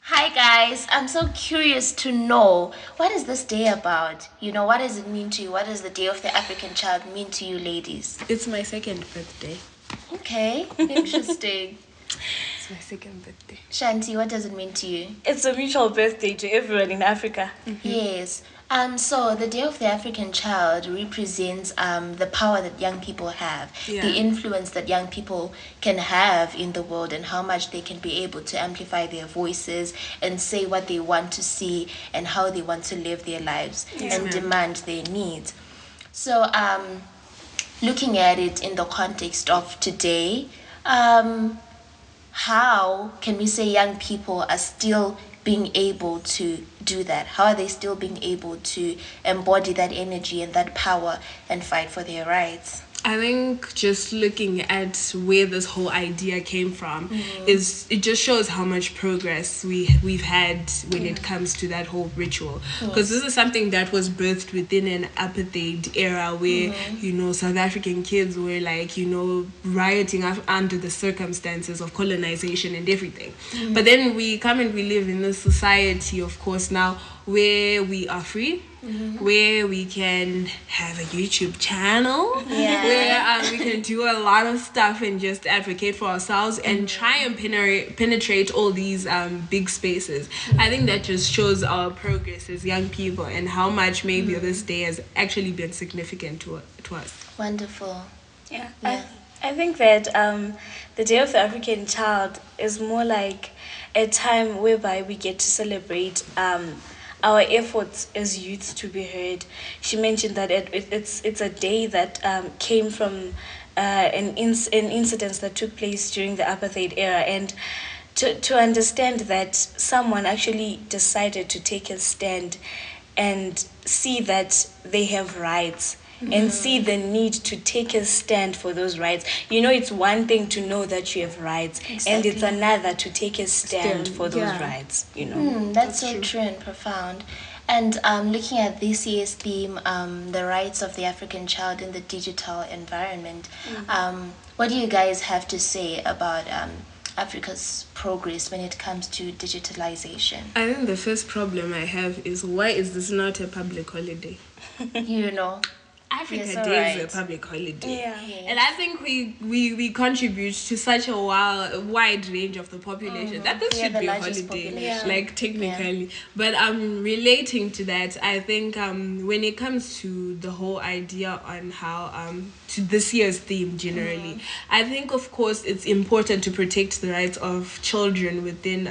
Hi guys, I'm so curious to know what is this day about? What does it mean to you? What does the Day of the African Child mean to you, ladies? It's my second birthday. Okay, interesting. It's my second birthday. Shanti, what does it mean to you? It's a mutual birthday to everyone in Africa. Mm-hmm. Yes. So the Day of the African Child represents the power that young people have, the influence that young people can have in the world, and how much they can be able to amplify their voices and say what they want to see and how they want to live their lives and demand their needs. So looking at it in the context of today, how can we say young people are still being able to do that? How are they still being able to embody that energy and that power and fight for their rights? I think just looking at where this whole idea came from is it just shows how much progress we've had when it comes to that whole ritual, because this is something that was birthed within an apartheid era where South African kids were rioting under the circumstances of colonization and everything. But then we come and we live in this society, of course, now where we are free, where we can have a YouTube channel, where we can do a lot of stuff and just advocate for ourselves and try and penetrate all these big spaces. I think that just shows our progress as young people and how much maybe this day has actually been significant to us. Wonderful. Yeah. I think that the Day of the African Child is more like a time whereby we get to celebrate our efforts as youth to be heard. She mentioned that it's a day that came from an incident that took place during the apartheid era, and to understand that someone actually decided to take a stand and see that they have rights. And see the need to take a stand for those rights. It's one thing to know that you have rights, and it's another to take a stand for those rights. That's so true and profound. And looking at this year's theme, the rights of the African child in the digital environment, what do you guys have to say about Africa's progress when it comes to digitalization? I think the first problem I have is, why is this not a public holiday? Africa Day is a public holiday. And I think we contribute to such a wide range of the population that this should be a holiday, technically. But relating to that, I think when it comes to the whole idea on how to this year's theme generally, I think of course it's important to protect the rights of children within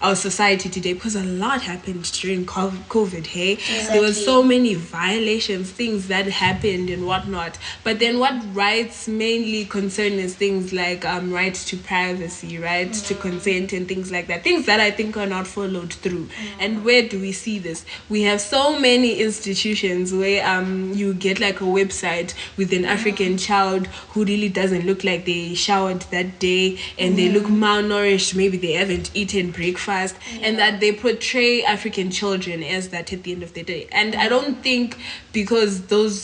our society today, because a lot happened during COVID. There were so many violations, things that happened and whatnot. But then what rights mainly concern is things like right to privacy, right to consent, and things like that. Things that I think are not followed through. And where do we see this? We have so many institutions where you get like a website with an African child who really doesn't look like they showered that day, and they look malnourished, maybe they haven't eaten breakfast, and that they portray African children as that at the end of the day. And I don't think because those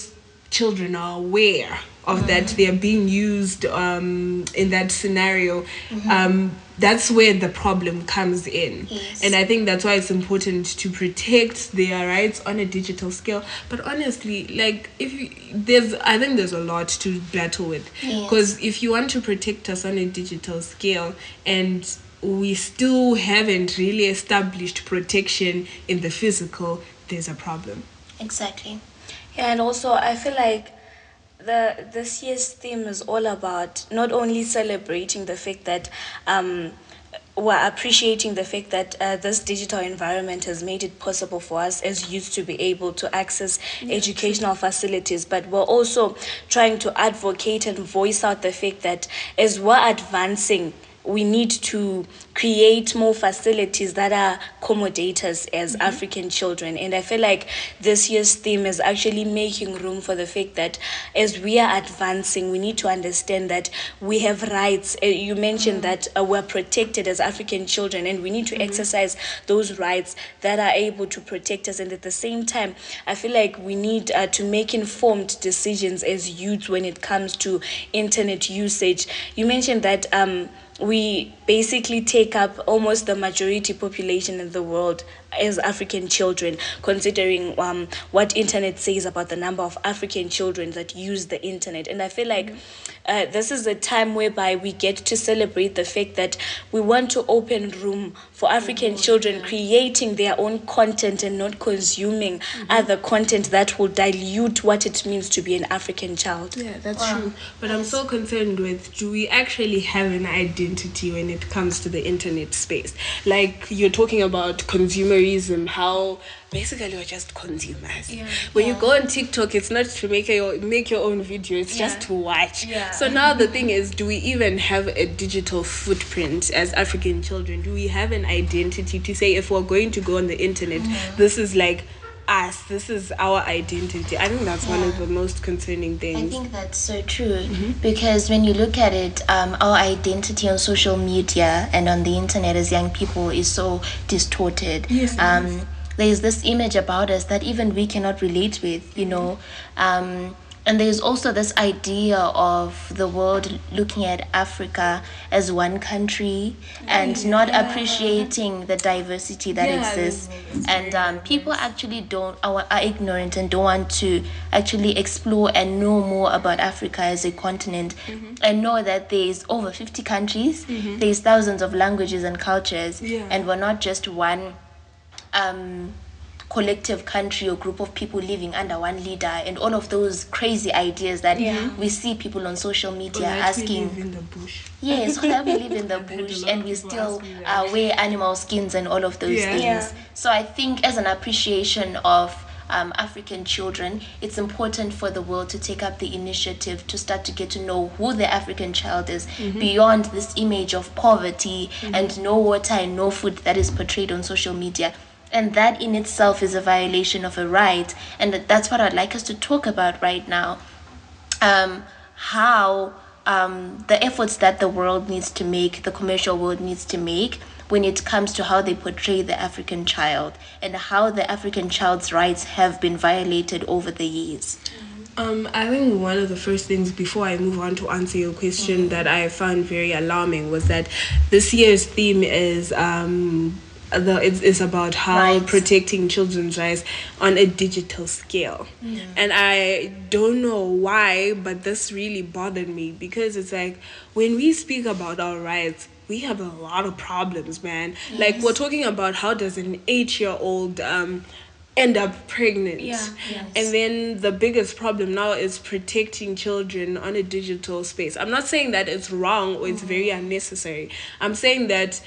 children are aware of that they are being used in that scenario, that's where the problem comes in. And I think that's why it's important to protect their rights on a digital scale. But honestly, I think there's a lot to battle with, because if you want to protect us on a digital scale and we still haven't really established protection in the physical, there's a problem. Exactly. Yeah, and also I feel like this year's theme is all about not only celebrating the fact that we're appreciating the fact that this digital environment has made it possible for us as youth to be able to access educational facilities, but we're also trying to advocate and voice out the fact that as we're advancing, we need to create more facilities that are accommodators as African children. And I feel like this year's theme is actually making room for the fact that as we are advancing, we need to understand that we have rights. You mentioned that we're protected as African children, and we need to exercise those rights that are able to protect us. And at the same time, I feel like we need to make informed decisions as youth when it comes to internet usage. You mentioned that we basically take up almost the majority population in the world as African children, considering what internet says about the number of African children that use the internet. And I feel like this is a time whereby we get to celebrate the fact that we want to open room for African children creating their own content and not consuming other content that will dilute what it means to be an African child. Yeah, that's true. But I'm so concerned with, do we actually have an identity when it comes to the internet space? Like, you're talking about consumerism, how basically we're just consumers. When you go on TikTok, it's not to make your own video, it's just to watch. So now the thing is, do we even have a digital footprint as African children? Do we have an identity to say, if we're going to go on the internet, this is like us, this is our identity? I think that's one of the most concerning things. I think that's so true, because when you look at it, our identity on social media and on the internet as young people is so distorted. There's this image about us that even we cannot relate with, and there's also this idea of the world looking at Africa as one country and not appreciating the diversity that exists. And people actually are ignorant and don't want to actually explore and know more about Africa as a continent, and know that there's over 50 countries, there's thousands of languages and cultures, and we're not just one collective country or group of people living under one leader, and all of those crazy ideas that we see people on social media asking. We live in the bush. Yes, that we live in the bush and we still wear animal skins and all of those things. So I think as an appreciation of African children, it's important for the world to take up the initiative to start to get to know who the African child is, beyond this image of poverty and no water and no food that is portrayed on social media. And that in itself is a violation of a right. And that's what I'd like us to talk about right now. How the efforts that the world needs to make, the commercial world needs to make, when it comes to how they portray the African child, and how the African child's rights have been violated over the years. I think one of the first things, before I move on to answer your question, that I found very alarming was that this year's theme is it's about how protecting children's rights on a digital scale. And I don't know why, but this really bothered me, because it's like, when we speak about our rights, we have a lot of problems, man. Like, we're talking about, how does an 8-year-old end up pregnant? And then the biggest problem now is protecting children on a digital space. I'm not saying that it's wrong or it's very unnecessary. I'm saying that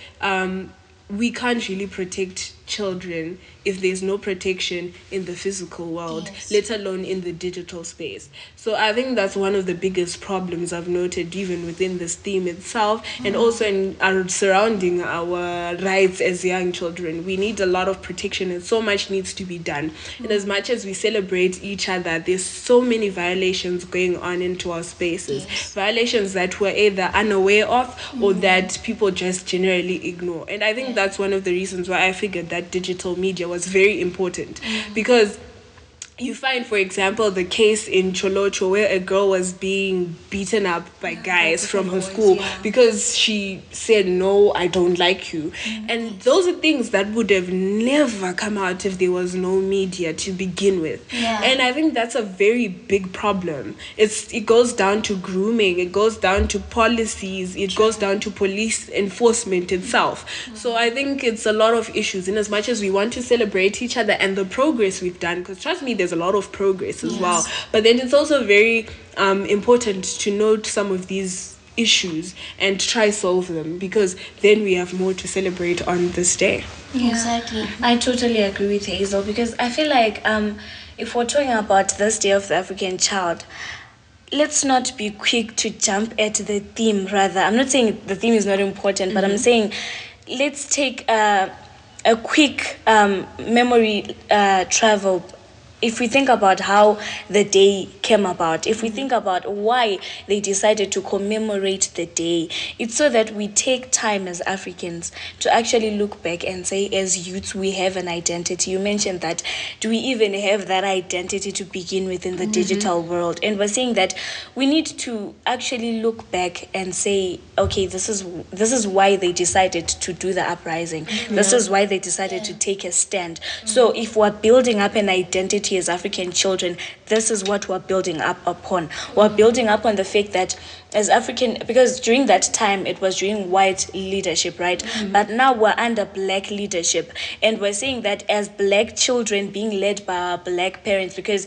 we can't really protect children if there's no protection in the physical world, let alone in the digital space. So I think that's one of the biggest problems I've noted, even within this theme itself, and also in surrounding our rights as young children. We need a lot of protection, and so much needs to be done. And as much as we celebrate each other, there's so many violations going on into our spaces, violations that we're either unaware of or that people just generally ignore. And I think that's one of the reasons why I figured that digital media was very important, because you find, for example, the case in Cholocho where a girl was being beaten up by guys from her school because she said, no, I don't like you. And those are things that would have never come out if there was no media to begin with. And I think that's a very big problem. It goes down to grooming, it goes down to policies, it goes down to police enforcement itself. So I think it's a lot of issues, in as much as we want to celebrate each other and the progress we've done, because trust me, there's a lot of progress as well. But then it's also very important to note some of these issues and try solve them, because then we have more to celebrate on this day. Exactly. I totally agree with Hazel, because I feel like if we're talking about this Day of the African Child, let's not be quick to jump at the theme. Rather, I'm not saying the theme is not important, but I'm saying let's take a quick memory travel if we think about how the day came about, if we think about why they decided to commemorate the day, it's so that we take time as Africans to actually look back and say, as youths, we have an identity. You mentioned that. Do we even have that identity to begin with in the digital world? And we're saying that we need to actually look back and say, okay, this is why they decided to do the uprising. This is why they decided to take a stand. So if we're building up an identity as African children, this is what we're building up upon. We're building up on the fact that as African, because during that time it was during white leadership, right? But now we're under black leadership, and we're saying that as black children being led by our black parents, because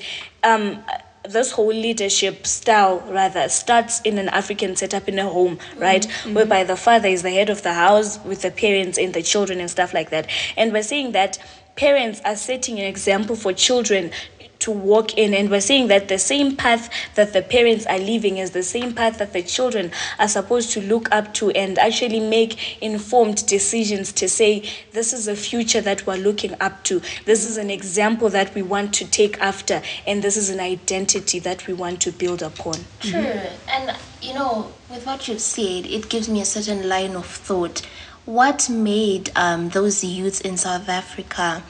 this whole leadership style rather starts in an African setup in a home, right? Whereby the father is the head of the house with the parents and the children and stuff like that. And we're saying that parents are setting an example for children to walk in, and we're saying that the same path that the parents are leaving is the same path that the children are supposed to look up to and actually make informed decisions to say, this is a future that we're looking up to, this is an example that we want to take after, and this is an identity that we want to build upon. True. And with what you've said, it gives me a certain line of thought. What made those youths in South Africa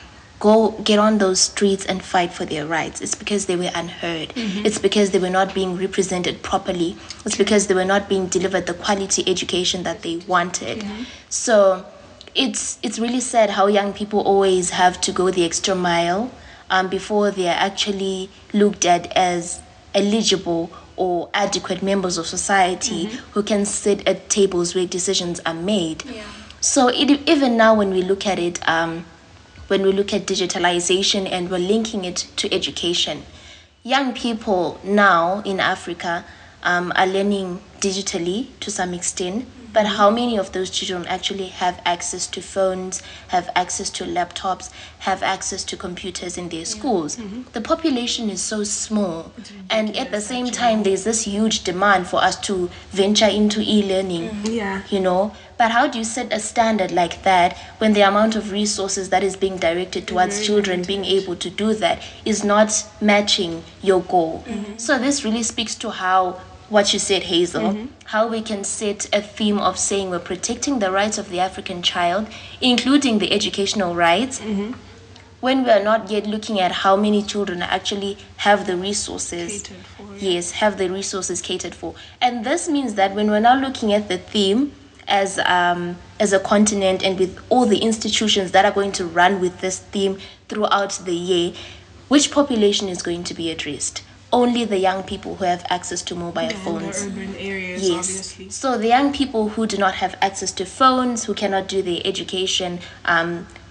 get on those streets and fight for their rights? It's because they were unheard. It's because they were not being represented properly. It's because they were not being delivered the quality education that they wanted. So it's really sad how young people always have to go the extra mile before they are actually looked at as eligible or adequate members of society who can sit at tables where decisions are made. So even now when we look at it, when we look at digitalization and we're linking it to education, young people now in Africa are learning digitally to some extent, but how many of those children actually have access to phones, have access to laptops, have access to computers in their schools? The population is so small, and at the same time there's this huge demand for us to venture into e-learning. But how do you set a standard like that when the amount of resources that is being directed towards children being able to do that is not matching your goal? So this really speaks to how, what you said, Hazel, how we can set a theme of saying we're protecting the rights of the African child, including the educational rights, when we are not yet looking at how many children actually have the resources catered for. Yes, have the resources catered for. And this means that when we're now looking at the theme as a continent, and with all the institutions that are going to run with this theme throughout the year, which population is going to be addressed? Only the young people who have access to mobile phones. In the urban areas, obviously. So the young people who do not have access to phones, who cannot do their education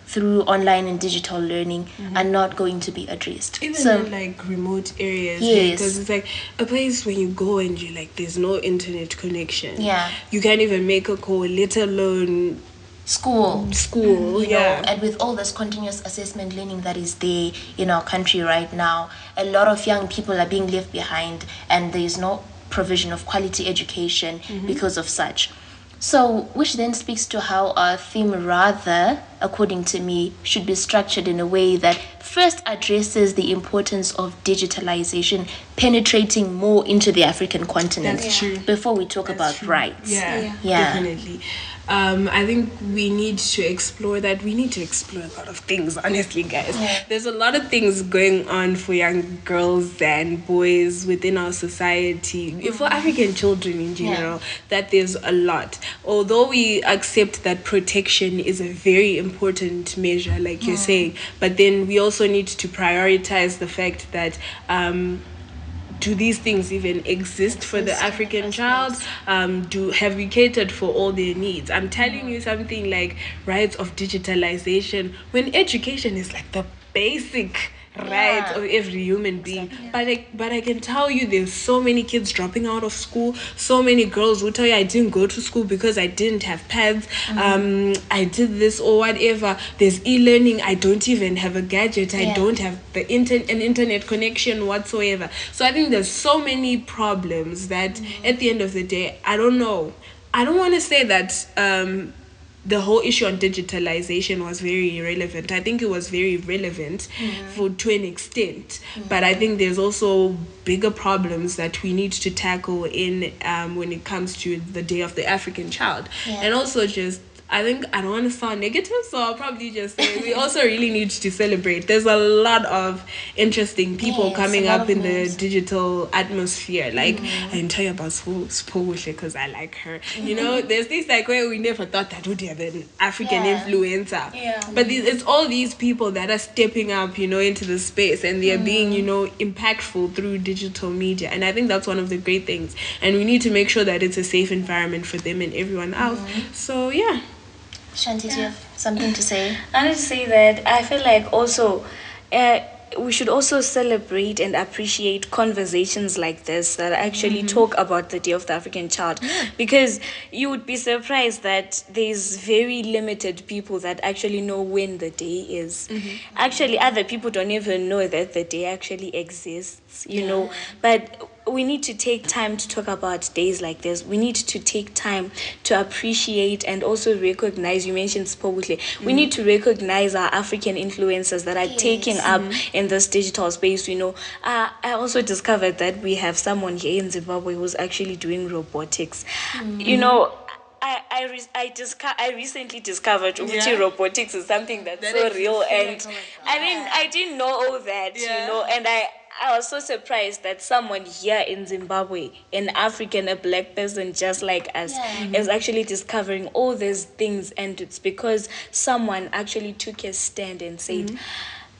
through online and digital learning, are not going to be addressed. Even in like remote areas, because it's like a place where you go and you like there's no internet connection. You can't even make a call, let alone school. And with all this continuous assessment learning that is there in our country right now, a lot of young people are being left behind, and there is no provision of quality education because of such. So, which then speaks to how our theme, rather, according to me, should be structured in a way that first addresses the importance of digitalization penetrating more into the African continent. That's true. Before we talk about rights. Definitely. I think we need to explore that. We need to explore a lot of things, honestly, guys. There's a lot of things going on for young girls and boys within our society, for African children in general, that there's a lot. Although we accept that protection is a very important measure, like you're saying, but then we also need to prioritize the fact that do these things even exist for the African child? Have we catered for all their needs? I'm telling you something like rights of digitalization, when education is like the basic rights of every human being. But I can tell you there's so many kids dropping out of school, so many girls will tell you I didn't go to school because I didn't have pads, I did this or whatever. There's e-learning, I don't even have a gadget, I don't have an internet connection whatsoever. So I think there's so many problems that at the end of the day, I don't know, I don't want to say that the whole issue on digitalization was very relevant. I think it was very relevant to an extent, but I think there's also bigger problems that we need to tackle in when it comes to the Day of the African Child, and also just. I think I don't want to sound negative, so I'll probably just say we also really need to celebrate. There's a lot of interesting people coming up in the digital atmosphere. Like, I didn't tell you about Spogushe because I like her. You know, there's this like where we never thought that would have an African influencer. But it's all these people that are stepping up, you know, into the space, and they are being, you know, impactful through digital media. And I think that's one of the great things. And we need to make sure that it's a safe environment for them and everyone else. So, yeah. Shanti, do you have something to say? I want to say that I feel like also we should also celebrate and appreciate conversations like this that actually talk about the Day of the African Child, because you would be surprised that there's very limited people that actually know when the day is. Actually, other people don't even know that the day actually exists, you know, but we need to take time to talk about days like this. We need to take time to appreciate and also recognize, you mentioned Spogushe, we need to recognize our African influencers that are taking up in this digital space, you know. I also discovered that we have someone here in Zimbabwe who's actually doing robotics. You know, I recently discovered Uchi robotics is something that's so real, and I didn't know all that, you know, and I was so surprised that someone here in Zimbabwe, an African, a black person just like us, is actually discovering all these things, and it's because someone actually took a stand and said,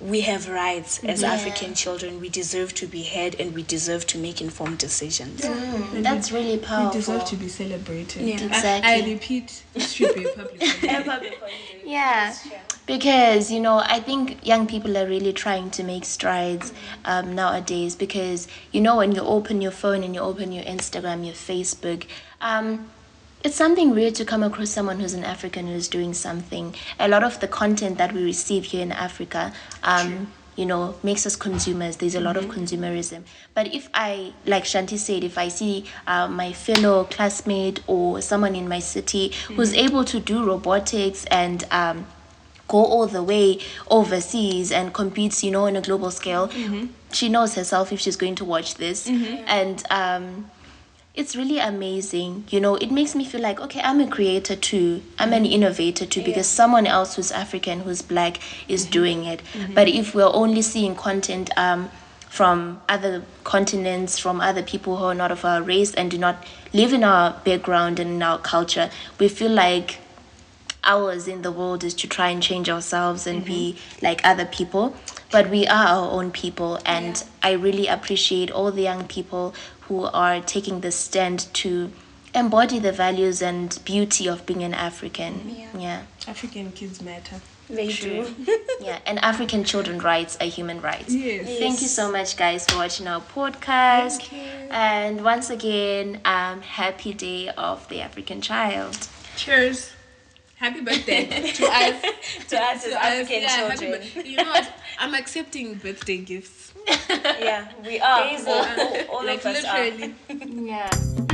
we have rights as African children. We deserve to be heard, and we deserve to make informed decisions. That's really powerful. We deserve to be celebrated. Exactly. I repeat, it should be a public holiday. Yeah, because, you know, I think young people are really trying to make strides nowadays, because, you know, when you open your phone and you open your Instagram, your Facebook, it's something weird to come across someone who's an African who's doing something. A lot of the content that we receive here in Africa, you know, makes us consumers. There's a lot of consumerism. But if I, like Shanti said, if I see my fellow classmate or someone in my city who's able to do robotics and go all the way overseas and competes, you know, on a global scale, she knows herself if she's going to watch this. And it's really amazing. You know, it makes me feel like, okay, I'm a creator too. I'm an innovator too, because someone else who's African, who's black, is doing it. But if we're only seeing content from other continents, from other people who are not of our race and do not live in our background and in our culture, we feel like ours in the world is to try and change ourselves and be like other people. But we are our own people, and I really appreciate all the young people who are taking the stand to embody the values and beauty of being an African. African kids matter. They do. And African children's rights are human rights. Thank you so much, guys, for watching our podcast. Thank you. And once again, happy Day of the African Child. Cheers. Happy birthday to us. to us as African children. You know what? I'm accepting birthday gifts. We are. All like of us literally. are.